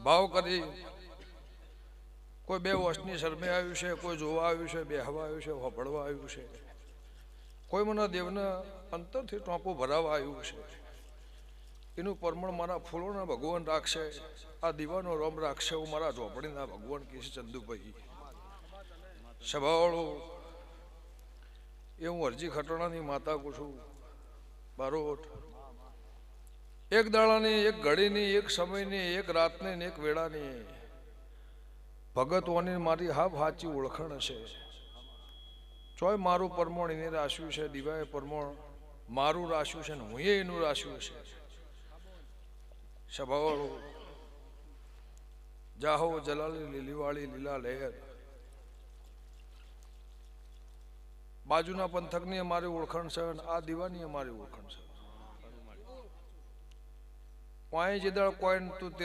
ભાવ કરી કોઈ બે વર્ષની શરમે આવ્યું છે, કોઈ જોવા આવ્યું છે, બેહવા આવ્યું છે, હોભળવા આવ્યું છે, કોઈ મને દેવના અંતરથી ટોપો ભરાવા આવ્યું છે. એનું પરમણ મારા ફૂલોના ભગવાન રાખશે, આ દીવાનો રોમ રાખશે. હું મારા ઝોપડીના ભગવાન કહીશ ચંદુભાઈ સભાવાળો. એ હું અરજી ખટોણાની માતા કહું છું. બારોટ એક દાડાની, એક ઘડીની, એક સમયની, એક રાતની ને એક વેળાની ભગતોની મારી હાફ સાચી ઓળખાણ છે. ચોય મારું પરમણ એને રાખ્યું છે, દિવાએ પરમણ મારું રાખ્યું છે ને હું એનું રાખ્યું છે. સભાવાળો જાહો જલાલી લીલીવાળી લીલા લહેર. બાજુના પંથકની અમારી ઓળખાણ છે અને આ દીવાની અમારી ઓળખાણ છે. કોઈ જે દાળ કોઈ તું